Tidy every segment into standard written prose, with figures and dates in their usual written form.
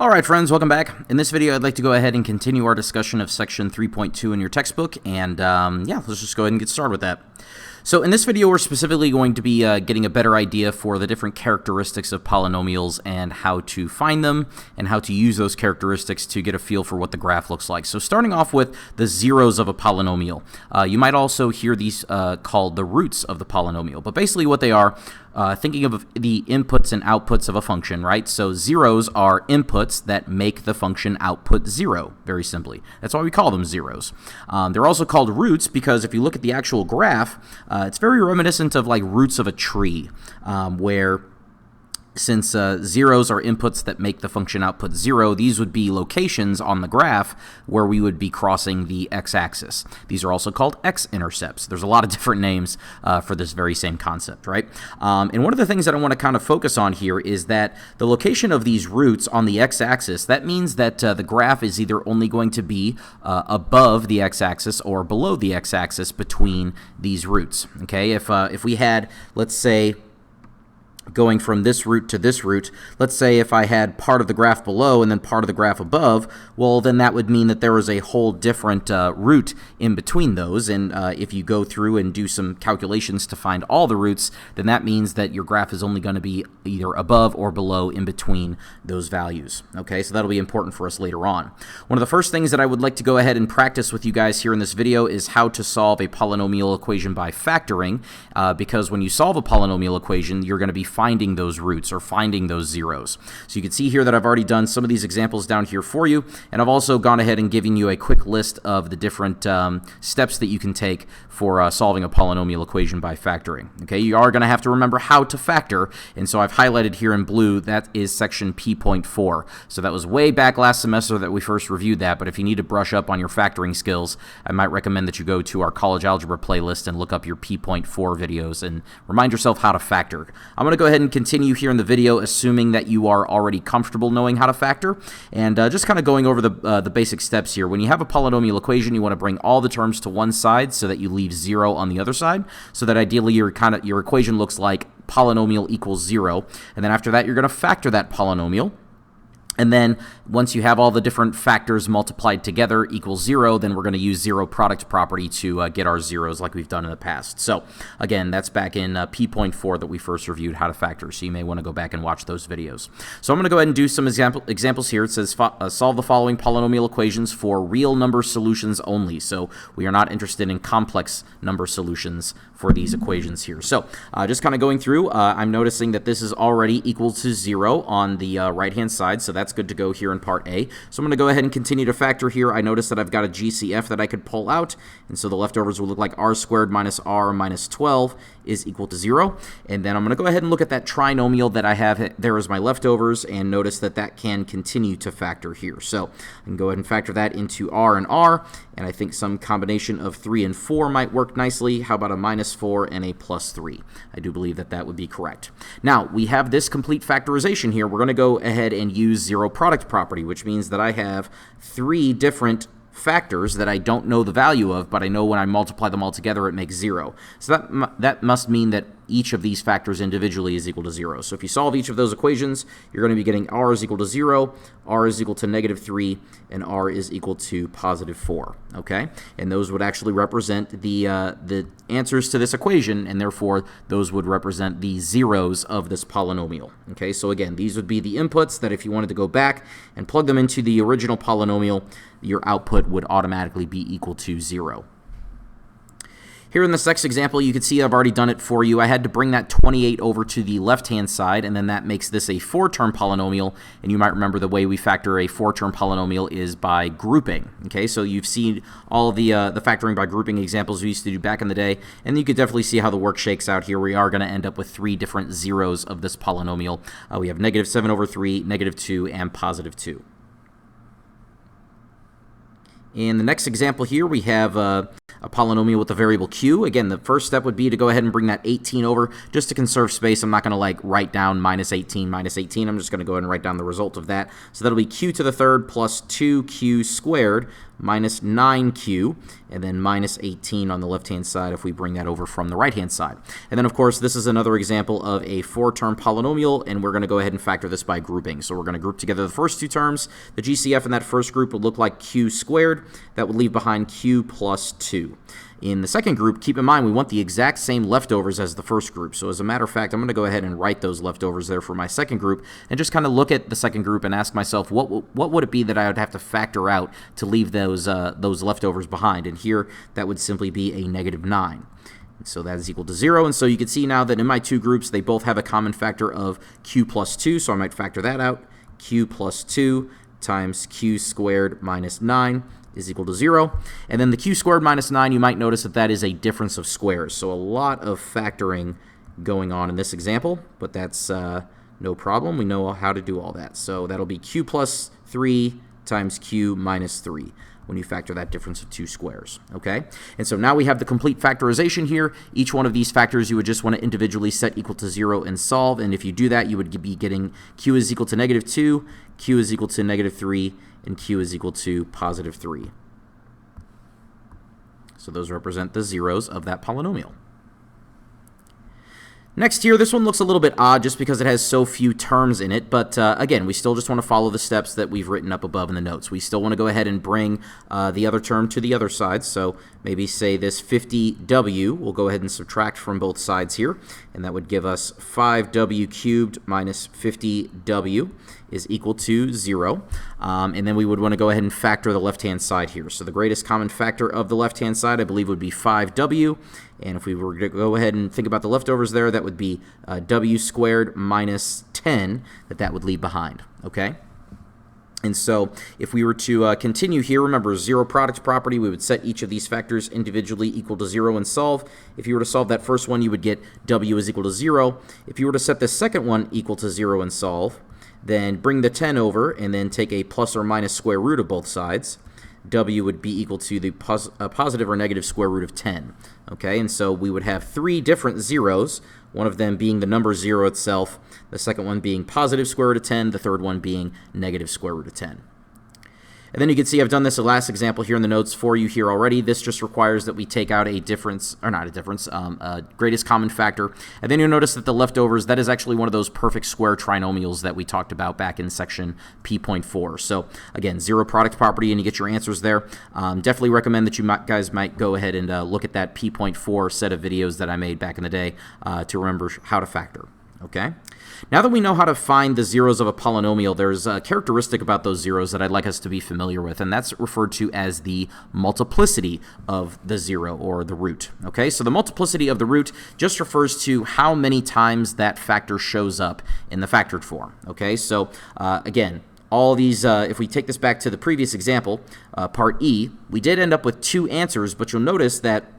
Alright friends, welcome back. In this video I'd like to go ahead and continue our discussion of section 3.2 in your textbook, and yeah, let's just go ahead and get started with that. So in this video we're specifically going to be getting a better idea for the different characteristics of polynomials and how to find them and how to use those characteristics to get a feel for what the graph looks like. So starting off with the zeros of a polynomial. You might also hear these called the roots of the polynomial, but basically what they are, thinking of the inputs and outputs of a function, right? So zeros are inputs that make the function output 0, very simply. That's why we call them zeros. They're also called roots because if you look at the actual graph, it's very reminiscent of like roots of a tree, where since zeros are inputs that make the function output 0, these would be locations on the graph where we would be crossing the x-axis. These are also called x-intercepts. There's a lot of different names for this very same concept, right? And one of the things that I want to kind of focus on here is that the location of these roots on the x-axis, that means that the graph is either only going to be above the x-axis or below the x-axis between these roots, okay? If we had, let's say, going from this root to this root, let's say if I had part of the graph below and then part of the graph above, well then that would mean that there was a whole different root in between those, and if you go through and do some calculations to find all the roots, then that means that your graph is only going to be either above or below in between those values. Okay, so that'll be important for us later on. One of the first things that I would like to go ahead and practice with you guys here in this video is how to solve a polynomial equation by factoring, because when you solve a polynomial equation, you're going to be finding those roots or finding those zeros. So you can see here that I've already done some of these examples down here for you, and I've also gone ahead and given you a quick list of the different steps that you can take for solving a polynomial equation by factoring. Okay, you are going to have to remember how to factor, and so I've highlighted here in blue that is section P.4. So that was way back last semester that we first reviewed that, but if you need to brush up on your factoring skills, I might recommend that you go to our college algebra playlist and look up your P.4 videos and remind yourself how to factor. I'm going to go ahead and continue here in the video assuming that you are already comfortable knowing how to factor, and just kind of going over the basic steps here. When you have a polynomial equation, you want to bring all the terms to one side so that you leave 0 on the other side, so that ideally your equation looks like polynomial equals 0, and then after that you're going to factor that polynomial. And then once you have all the different factors multiplied together equals 0, then we're going to use zero product property to get our zeros like we've done in the past. So again, that's back in P.4 that we first reviewed how to factor, so you may want to go back and watch those videos. So I'm going to go ahead and do some examples here. It says solve the following polynomial equations for real number solutions only. So we are not interested in complex number solutions for these equations here. So just kind of going through, I'm noticing that this is already equal to 0 on the right-hand side, so that's good to go here in part A. So I'm going to go ahead and continue to factor here. I notice that I've got a GCF that I could pull out, and so the leftovers will look like r squared minus r minus 12 is equal to 0. And then I'm going to go ahead and look at that trinomial that I have there as my leftovers, and notice that that can continue to factor here. So I can go ahead and factor that into r, and I think some combination of 3 and 4 might work nicely. How about a minus 4 and a plus 3? I do believe that that would be correct. Now, we have this complete factorization here. We're going to go ahead and use zero product property, which means that I have 3 different factors that I don't know the value of, but I know when I multiply them all together it makes 0. So that must mean that each of these factors individually is equal to 0. So if you solve each of those equations, you're going to be getting r is equal to 0, r is equal to negative 3, and r is equal to positive 4. Okay? And those would actually represent the answers to this equation, and therefore those would represent the zeros of this polynomial. Okay? So again, these would be the inputs that if you wanted to go back and plug them into the original polynomial, your output would automatically be equal to 0. Here in this next example, you can see I've already done it for you. I had to bring that 28 over to the left-hand side, and then that makes this a 4-term polynomial. And you might remember the way we factor a 4-term polynomial is by grouping. Okay, so you've seen all the factoring by grouping examples we used to do back in the day, and you could definitely see how the work shakes out here. We are going to end up with 3 different zeros of this polynomial. We have negative 7 over 3, negative 2, and positive 2. In the next example here, we have a polynomial with a variable q. Again, the first step would be to go ahead and bring that 18 over just to conserve space. I'm not going to like write down minus 18, minus 18. I'm just going to go ahead and write down the result of that. So that'll be q to the third plus 2q squared minus 9q, and then minus 18 on the left-hand side if we bring that over from the right-hand side. And then, of course, this is another example of a 4-term polynomial, and we're going to go ahead and factor this by grouping. So we're going to group together the first two terms. The GCF in that first group would look like q squared. That would leave behind q plus 2. In the second group, keep in mind we want the exact same leftovers as the first group. So as a matter of fact, I'm going to go ahead and write those leftovers there for my second group and just kind of look at the second group and ask myself, what would it be that I would have to factor out to leave those leftovers behind? And here, that would simply be a negative 9. So that is equal to 0. And so you can see now that in my two groups, they both have a common factor of q plus 2. So I might factor that out. Q plus 2 times q squared minus 9 is equal to 0. And then the q squared minus 9, you might notice that that is a difference of squares. So a lot of factoring going on in this example, but that's no problem. We know how to do all that. So that'll be q plus 3 times q minus 3 when you factor that difference of two squares, okay? And so now we have the complete factorization here. Each one of these factors you would just want to individually set equal to 0 and solve, and if you do that, you would be getting q is equal to negative 2, q is equal to negative 3, and q is equal to positive 3. So those represent the zeros of that polynomial. Next here, this one looks a little bit odd just because it has so few terms in it, but again, we still just want to follow the steps that we've written up above in the notes. We still want to go ahead and bring the other term to the other side, so maybe say this 50w, we'll go ahead and subtract from both sides here, and that would give us 5w cubed minus 50w is equal to 0, and then we would want to go ahead and factor the left-hand side here. So the greatest common factor of the left-hand side, I believe, would be 5w, and if we were to go ahead and think about the leftovers there, that would be w squared minus 10 that would leave behind, okay? And so if we were to continue here, remember zero product property, we would set each of these factors individually equal to 0 and solve. If you were to solve that first one, you would get w is equal to 0. If you were to set the second one equal to 0 and solve, then bring the 10 over and then take a plus or minus square root of both sides. W would be equal to the positive or negative square root of 10. Okay, and so we would have three different zeros, one of them being the number 0 itself, the second one being positive square root of 10, the third one being negative square root of 10. And then you can see I've done this last example here in the notes for you here already. This just requires that we take out a difference, or not a difference, greatest common factor. And then you'll notice that the leftovers, that is actually one of those perfect square trinomials that we talked about back in section P.4. So again, zero product property, and you get your answers there. Definitely recommend that you guys might go ahead and look at that P.4 set of videos that I made back in the day to remember how to factor. Okay? Now that we know how to find the zeros of a polynomial, there's a characteristic about those zeros that I'd like us to be familiar with, and that's referred to as the multiplicity of the zero, or the root. Okay, so the multiplicity of the root just refers to how many times that factor shows up in the factored form. Okay, so again, all these, if we take this back to the previous example, part E, we did end up with two answers, but you'll notice that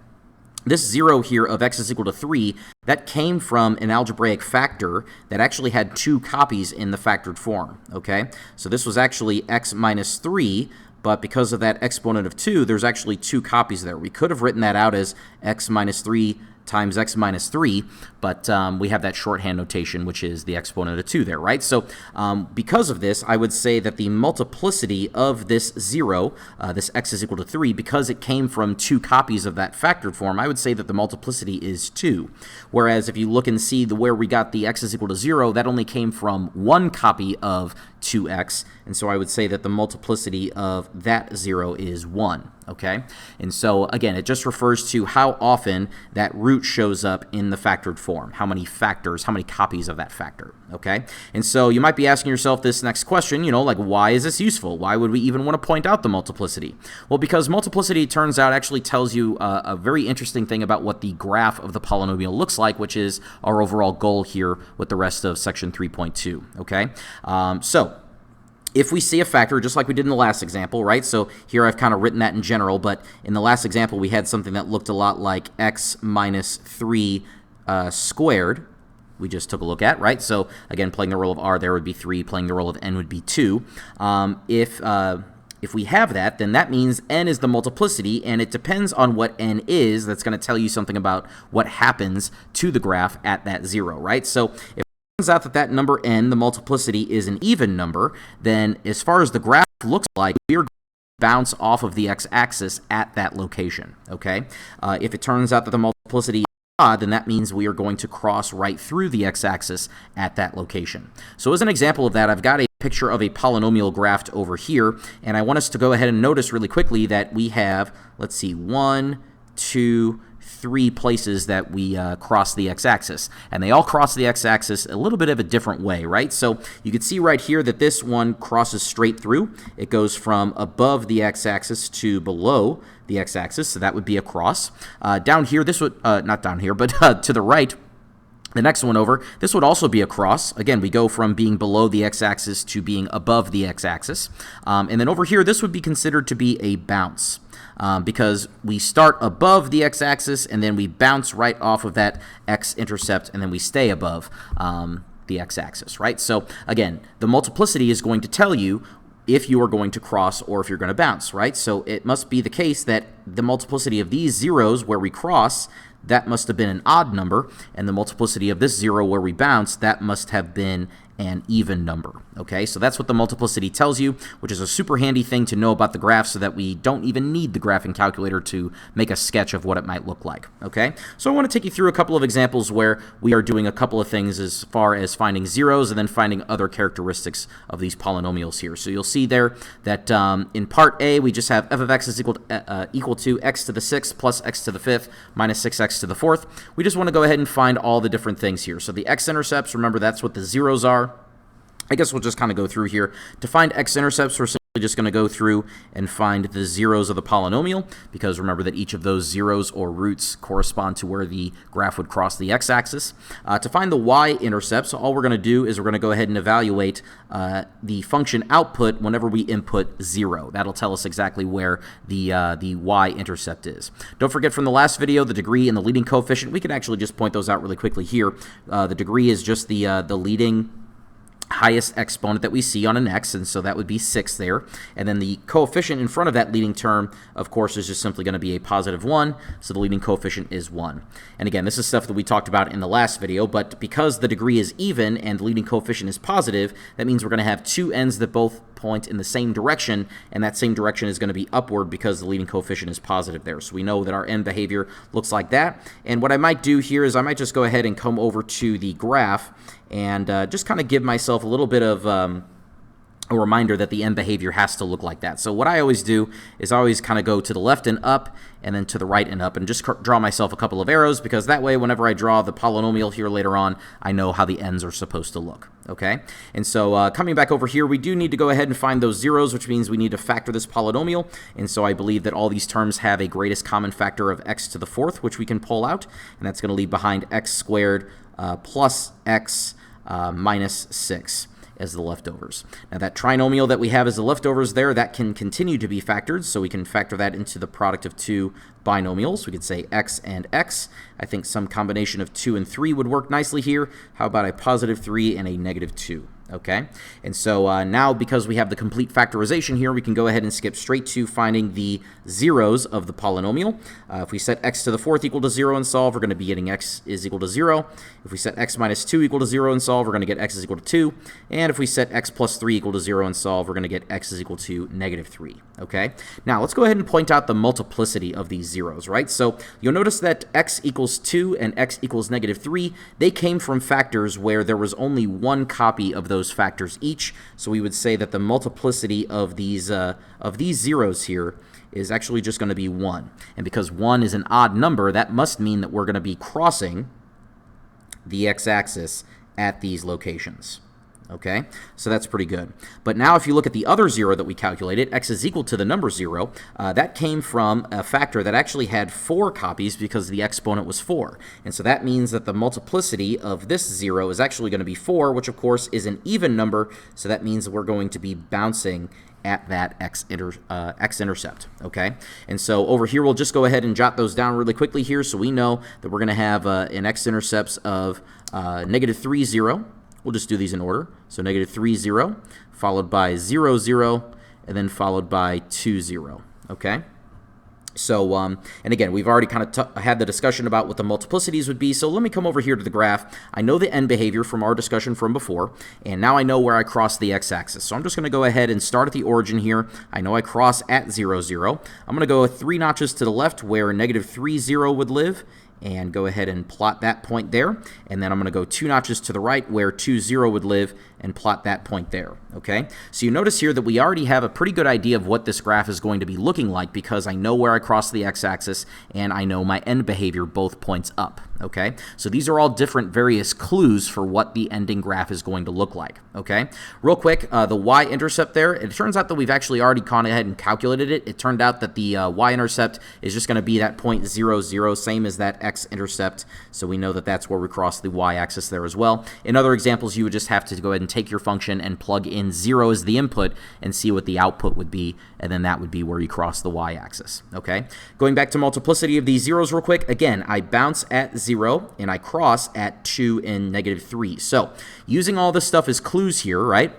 this 0 here of x is equal to 3, that came from an algebraic factor that actually had two copies in the factored form, okay? So this was actually x minus 3, but because of that exponent of 2, there's actually two copies there. We could have written that out as x minus 3 times x minus 3, but we have that shorthand notation, which is the exponent of 2 there, right? So because of this, I would say that the multiplicity of this 0, this x is equal to 3, because it came from two copies of that factored form, I would say that the multiplicity is 2. Whereas if you look and see where we got the x is equal to 0, that only came from one copy of 2x, and so I would say that the multiplicity of that 0 is 1. Okay, and so again, it just refers to how often that root shows up in the factored form, how many factors, how many copies of that factor. Okay, and so you might be asking yourself this next question, you know, like, why is this useful? Why would we even want to point out the multiplicity? Well, because multiplicity, turns out, actually tells you a very interesting thing about what the graph of the polynomial looks like, which is our overall goal here with the rest of section 3.2. Okay, so if we see a factor, just like we did in the last example, right? So here I've kind of written that in general, but in the last example, we had something that looked a lot like x minus 3 squared. We just took a look at, right? So again, playing the role of r, there would be 3. Playing the role of n would be 2. If If we have that, then that means n is the multiplicity, and it depends on what n is. That's going to tell you something about what happens to the graph at that 0, right? So if it turns out that that number n, the multiplicity, is an even number, then as far as the graph looks like, we are going to bounce off of the x-axis at that location, okay? If it turns out that the multiplicity is odd, then that means we are going to cross right through the x-axis at that location. So as an example of that, I've got a picture of a polynomial graph over here, and I want us to go ahead and notice really quickly that we have, let's see, 1, 2, 3 places that we cross the x-axis, and they all cross the x-axis a little bit of a different way, right? So you can see right here that this one crosses straight through. It goes from above the x-axis to below the x-axis, so that would be a cross. Down here, this would, not down here, but to the right, the next one over, this would also be a cross. Again, we go from being below the x-axis to being above the x-axis. And then over here, this would be considered to be a bounce because we start above the x-axis and then we bounce right off of that x-intercept and then we stay above the x-axis, right? So again, the multiplicity is going to tell you if you are going to cross or if you're going to bounce, right? So it must be the case that the multiplicity of these zeros where we cross, that must have been an odd number, and the multiplicity of this 0 where we bounce, that must have been an even number. Okay, so that's what the multiplicity tells you, which is a super handy thing to know about the graph so that we don't even need the graphing calculator to make a sketch of what it might look like. Okay, so I want to take you through a couple of examples where we are doing a couple of things as far as finding zeros and then finding other characteristics of these polynomials here. So you'll see there that in part A, we just have f of x is equal to x to the 6th plus x to the 5th minus 6x to the 4th. We just want to go ahead and find all the different things here. So the x-intercepts, remember that's what the zeros are. I guess we'll just kind of go through here. To find x-intercepts, we're simply just going to go through and find the zeros of the polynomial, because remember that each of those zeros or roots correspond to where the graph would cross the x-axis. To find the y-intercepts, all we're going to do is we're going to go ahead and evaluate the function output whenever we input 0. That'll tell us exactly where the y-intercept is. Don't forget from the last video, the degree and the leading coefficient. We can actually just point those out really quickly here. The degree is just the leading highest exponent that we see on an x, and so that would be 6 there. And then the coefficient in front of that leading term, of course, is just simply going to be a positive 1, so the leading coefficient is 1. And again, this is stuff that we talked about in the last video, but because the degree is even and the leading coefficient is positive, that means we're going to have two ends that both point in the same direction, and that same direction is going to be upward because the leading coefficient is positive there. So we know that our end behavior looks like that. And what I might do here is I might just go ahead and come over to the graph and just kind of give myself a little bit of a reminder that the end behavior has to look like that. So what I always do is I always kind of go to the left and up and then to the right and up and just draw myself a couple of arrows, because that way whenever I draw the polynomial here later on, I know how the ends are supposed to look. Okay, and so coming back over here, we do need to go ahead and find those zeros, which means we need to factor this polynomial. And so I believe that all these terms have a greatest common factor of x to the 4th, which we can pull out, and that's going to leave behind x squared plus x minus 6 as the leftovers. Now that trinomial that we have as the leftovers there, that can continue to be factored, so we can factor that into the product of two binomials. We could say x and x. I think some combination of 2 and 3 would work nicely here. How about a positive 3 and a negative 2? Okay, and so now because we have the complete factorization here, we can go ahead and skip straight to finding the zeros of the polynomial. If we set x to the 4th equal to 0 and solve, we're going to be getting x is equal to 0. If we set x minus 2 equal to 0 and solve, we're going to get x is equal to 2. And if we set x plus 3 equal to 0 and solve, we're going to get x is equal to negative 3. Okay, now let's go ahead and point out the multiplicity of these zeros, right? So you'll notice that x equals 2 and x equals negative 3, they came from factors where there was only one copy of those factors each. So we would say that the multiplicity of these zeros here is actually just going to be 1. And because 1 is an odd number, that must mean that we're going to be crossing the x-axis at these locations. Okay, so that's pretty good. But now if you look at the other 0 that we calculated, x is equal to the number 0, that came from a factor that actually had 4 copies because the exponent was 4. And so that means that the multiplicity of this 0 is actually going to be 4, which of course is an even number, so that means we're going to be bouncing at that x-intercept, okay? And so over here, we'll just go ahead and jot those down really quickly here, so we know that we're going to have an x-intercepts of negative 3, 0. We'll just do these in order. So negative 3, 0, followed by 0, 0, and then followed by 2, 0, okay? So, and again, we've already kind of had the discussion about what the multiplicities would be, so let me come over here to the graph. I know the end behavior from our discussion from before, and now I know where I cross the x-axis. So I'm just going to go ahead and start at the origin here. I know I cross at 0, 0. I'm going to go 3 notches to the left where negative 3, 0 would live, and go ahead and plot that point there. And then I'm going to go 2 notches to the right where 2, 0 would live and plot that point there, okay? So you notice here that we already have a pretty good idea of what this graph is going to be looking like because I know where I cross the x-axis and I know my end behavior both points up, okay? So these are all different various clues for what the ending graph is going to look like, okay? Real quick, the y-intercept there, it turns out that we've actually already gone ahead and calculated it. It turned out that the y-intercept is just going to be that point 0, 0, same as that x-intercept, so we know that that's where we cross the y-axis there as well. In other examples, you would just have to go ahead and take your function and plug in 0 as the input and see what the output would be, and then that would be where you cross the y-axis, okay? Going back to multiplicity of these zeros real quick, again, I bounce at 0 and I cross at 2 and negative 3. So using all this stuff as clues here, right,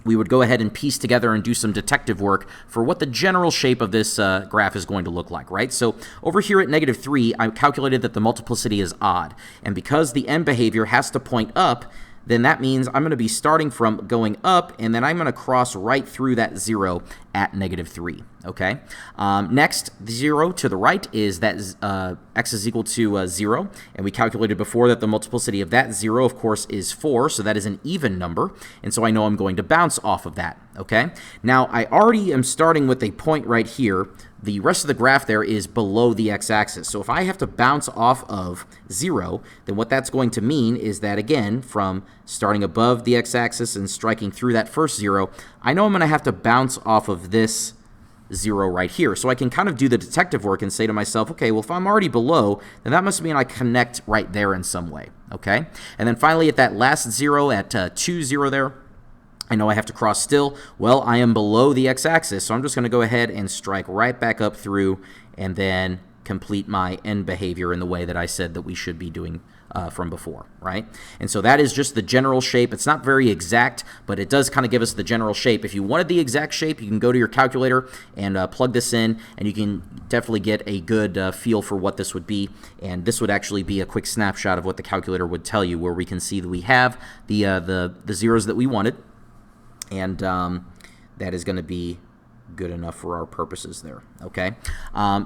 we would go ahead and piece together and do some detective work for what the general shape of this graph is going to look like, right? So over here at negative 3, I calculated that the multiplicity is odd, and because the end behavior has to point up, then that means I'm going to be starting from going up, and then I'm going to cross right through that 0 at negative 3, okay? Next, 0 to the right is that x is equal to 0, and we calculated before that the multiplicity of that 0, of course, is 4, so that is an even number, and so I know I'm going to bounce off of that, okay? Now, I already am starting with a point right here. The rest of the graph there is below the x-axis. So if I have to bounce off of 0, then what that's going to mean is that, again, from starting above the x-axis and striking through that first 0, I know I'm going to have to bounce off of this 0 right here. So I can kind of do the detective work and say to myself, okay, well, if I'm already below, then that must mean I connect right there in some way, okay? And then finally at that last 0, at 2, 0 there, I know I have to cross still. Well, I am below the x-axis, so I'm just going to go ahead and strike right back up through and then complete my end behavior in the way that I said that we should be doing from before, right? And so that is just the general shape. It's not very exact, but it does kind of give us the general shape. If you wanted the exact shape, you can go to your calculator and plug this in, and you can definitely get a good feel for what this would be. And this would actually be a quick snapshot of what the calculator would tell you, where we can see that we have the zeros that we wanted. And that is going to be good enough for our purposes there, okay?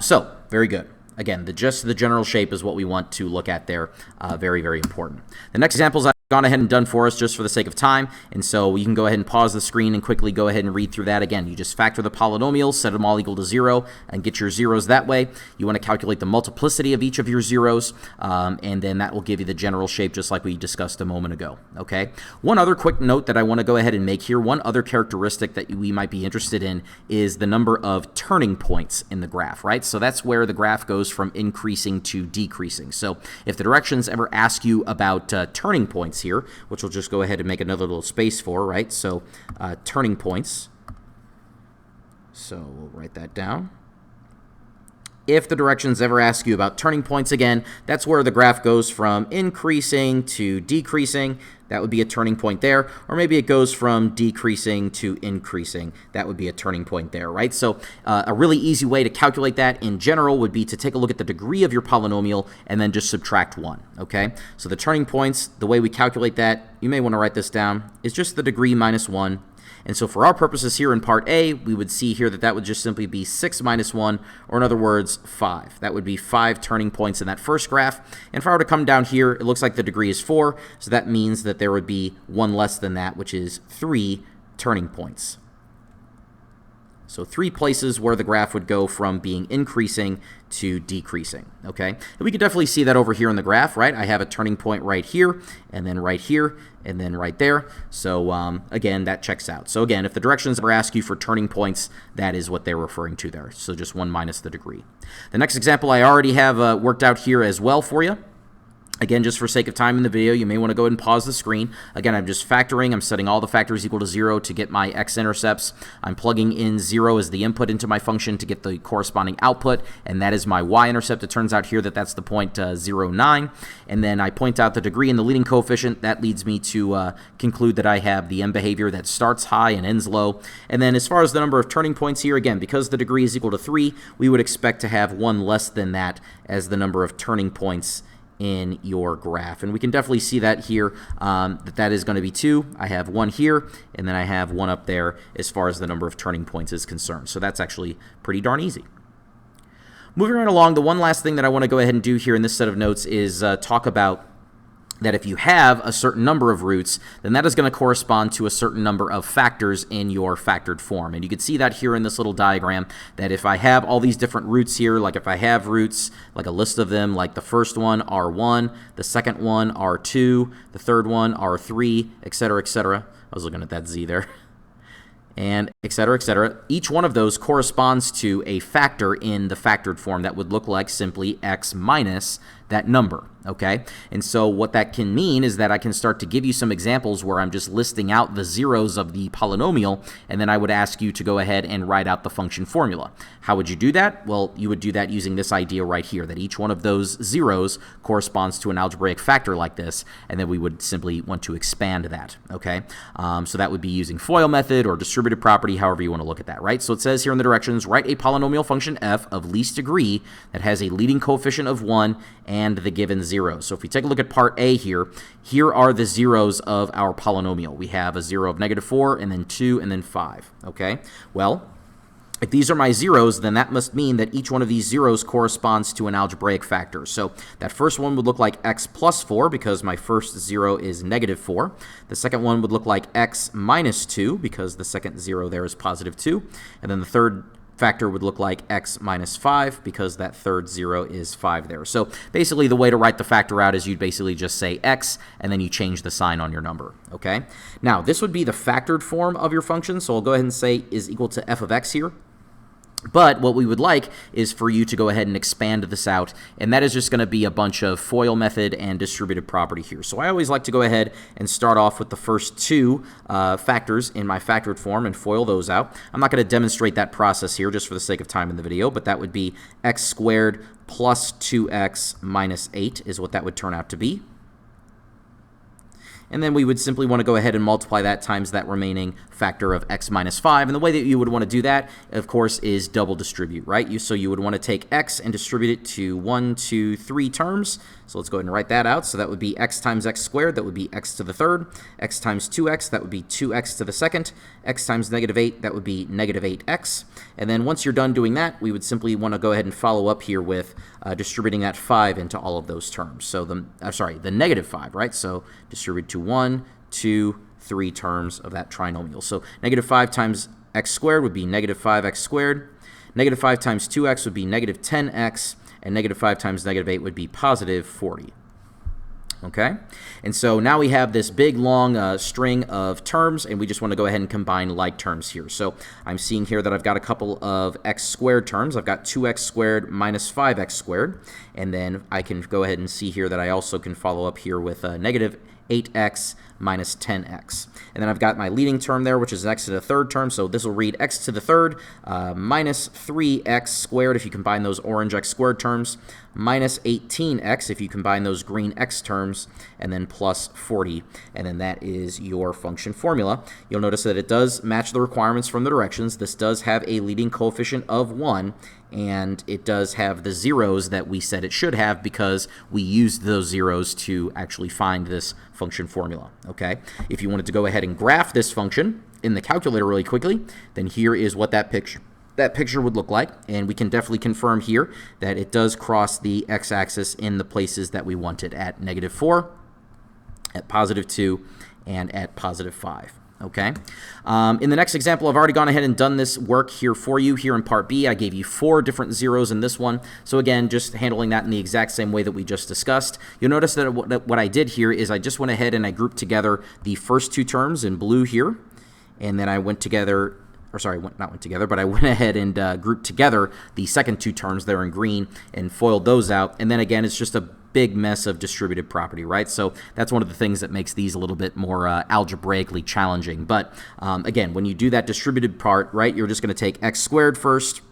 So, very good. Again, just the general shape is what we want to look at there. Very, very important. The next examples I've gone ahead and done for us just for the sake of time, and so you can go ahead and pause the screen and quickly go ahead and read through that again. You just factor the polynomials, set them all equal to 0, and get your zeros that way. You want to calculate the multiplicity of each of your zeros, and then that will give you the general shape just like we discussed a moment ago, okay? One other quick note that I want to go ahead and make here, one other characteristic that we might be interested in is the number of turning points in the graph, right? So that's where the graph goes from increasing to decreasing. So if the directions ever ask you about turning points here, which we'll just go ahead and make another little space for, right? So turning points. So we'll write that down. If the directions ever ask you about turning points again, that's where the graph goes from increasing to decreasing. That would be a turning point there. Or maybe it goes from decreasing to increasing. That would be a turning point there, right? So a really easy way to calculate that in general would be to take a look at the degree of your polynomial and then just subtract 1, okay? So the turning points, the way we calculate that, you may want to write this down, is just the degree minus 1. And so for our purposes here in part A, we would see here that that would just simply be 6 minus 1, or in other words, 5. That would be 5 turning points in that first graph. And if I were to come down here, it looks like the degree is 4, so that means that there would be 1 less than that, which is 3 turning points. So 3 places where the graph would go from being increasing to decreasing, okay? And we can definitely see that over here in the graph, right? I have a turning point right here, and then right here, and then right there. So again, that checks out. So again, if the directions ever ask you for turning points, that is what they're referring to there. So just 1 minus the degree. The next example I already have worked out here as well for you. Again, just for sake of time in the video, you may want to go ahead and pause the screen. Again, I'm just factoring. I'm setting all the factors equal to 0 to get my x-intercepts. I'm plugging in 0 as the input into my function to get the corresponding output, and that is my y-intercept. It turns out here that that's the point 0, 9. And then I point out the degree and the leading coefficient. That leads me to conclude that I have the M behavior that starts high and ends low. And then as far as the number of turning points here, again, because the degree is equal to 3, we would expect to have one less than that as the number of turning points in your graph. And we can definitely see that here, that is going to be 2. I have 1 here, and then I have 1 up there as far as the number of turning points is concerned. So that's actually pretty darn easy. Moving right along, the one last thing that I want to go ahead and do here in this set of notes is talk about that if you have a certain number of roots, then that is going to correspond to a certain number of factors in your factored form. And you can see that here in this little diagram, that if I have all these different roots here, like if I have roots, like a list of them, like the first one, R1, the second one, R2, the third one, R3, etc., etc. I was looking at that Z there. And et cetera, et cetera. Each one of those corresponds to a factor in the factored form that would look like simply x minus that number, okay? And so what that can mean is that I can start to give you some examples where I'm just listing out the zeros of the polynomial, and then I would ask you to go ahead and write out the function formula. How would you do that? Well, you would do that using this idea right here, that each one of those zeros corresponds to an algebraic factor like this, and then we would simply want to expand that, okay? So that would be using FOIL method or distributive property, however you want to look at that, right? So it says here in the directions, write a polynomial function f of least degree that has a leading coefficient of 1 and the given zeros. So if we take a look at part A here, here are the zeros of our polynomial. We have a 0 of -4, and then 2, and then 5, okay? Well, if these are my zeros, then that must mean that each one of these zeros corresponds to an algebraic factor. So that first one would look like x plus 4 because my first 0 is -4. The second one would look like x minus 2 because the second 0 there is +2. And then the third factor would look like x minus 5 because that third 0 is 5 there. So basically the way to write the factor out is you'd basically just say x and then you change the sign on your number, okay? Now this would be the factored form of your function, so I'll go ahead and say is equal to f of x here. But what we would like is for you to go ahead and expand this out, and that is just going to be a bunch of FOIL method and distributive property here. So I always like to go ahead and start off with the first two factors in my factored form and FOIL those out. I'm not going to demonstrate that process here just for the sake of time in the video, but that would be x squared plus 2x minus 8 is what that would turn out to be. And then we would simply want to go ahead and multiply that times that remaining factor of x minus 5. And the way that you would want to do that, of course, is double distribute, right? So you would want to take x and distribute it to 1, 2, 3 terms. So let's go ahead and write that out. So that would be x times x squared, that would be x to the third. X times 2x, that would be 2x to the second. X times -8, that would be -8x. And then once you're done doing that, we would simply want to go ahead and follow up here with distributing that 5 into all of those terms. So the -5, right? So distribute to 1, 2, 3 terms of that trinomial. So -5 times x squared would be -5x squared. -5 times 2x would be -10x. And -5 times -8 would be +40. Okay? And so now we have this big, long string of terms, and we just want to go ahead and combine like terms here. So I'm seeing here that I've got a couple of x squared terms. I've got 2x squared minus 5x squared. And then I can go ahead and see here that I also can follow up here with -8x minus 10x. And then I've got my leading term there, which is x to the third term. So this will read x to the third minus 3x squared if you combine those orange x squared terms, minus 18x if you combine those green x terms, and then plus 40. And then that is your function formula. You'll notice that it does match the requirements from the directions. This does have a leading coefficient of 1. And it does have the zeros that we said it should have because we used those zeros to actually find this function formula, okay? If you wanted to go ahead and graph this function in the calculator really quickly, then here is what that picture would look like, and we can definitely confirm here that it does cross the x-axis in the places that we wanted at -4, at +2, and at +5. Okay. In the next example, I've already gone ahead and done this work here for you. Here in part B, I gave you 4 different zeros in this one. So again, just handling that in the exact same way that we just discussed. You'll notice that what I did here is I just went ahead and I grouped together the first 2 terms in blue here, and then I went together, or sorry, not went together, but I went ahead and grouped together the second 2 terms there in green and foiled those out. And then again, it's just a big mess of distributive property, right? So that's one of the things that makes these a little bit more algebraically challenging. But again, when you do that distributed part, right, you're just going to take x squared first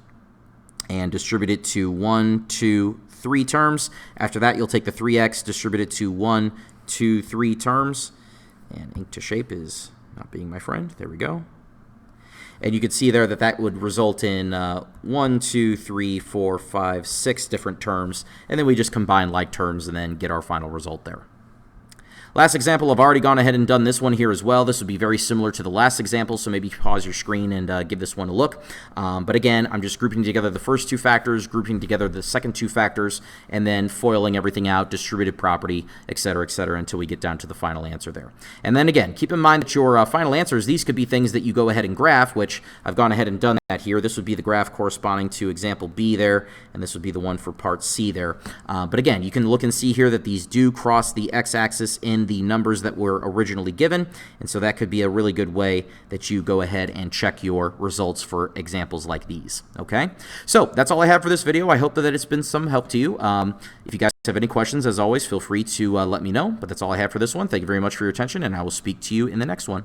and distribute it to 1, 2, 3 terms. After that, you'll take the 3x, distribute it to 1, 2, 3 terms. And ink to shape is not being my friend. There we go. And you can see there that that would result in 1, 2, 3, 4, 5, 6 different terms. And then we just combine like terms and then get our final result there. Last example, I've already gone ahead and done this one here as well. This would be very similar to the last example, so maybe pause your screen and give this one a look. But again, I'm just grouping together the first 2 factors, grouping together the second 2 factors, and then foiling everything out, distributed property, et cetera, until we get down to the final answer there. And then again, keep in mind that your final answers, these could be things that you go ahead and graph, which I've gone ahead and done that here. This would be the graph corresponding to example B there, and this would be the one for part C there. But again, you can look and see here that these do cross the x-axis in the numbers that were originally given, and so that could be a really good way that you go ahead and check your results for examples like these. Okay, so that's all I have for this video. I hope that it's been some help to you. If you guys have any questions, as always, feel free to let me know, but that's all I have for this one. Thank you very much for your attention, and I will speak to you in the next one.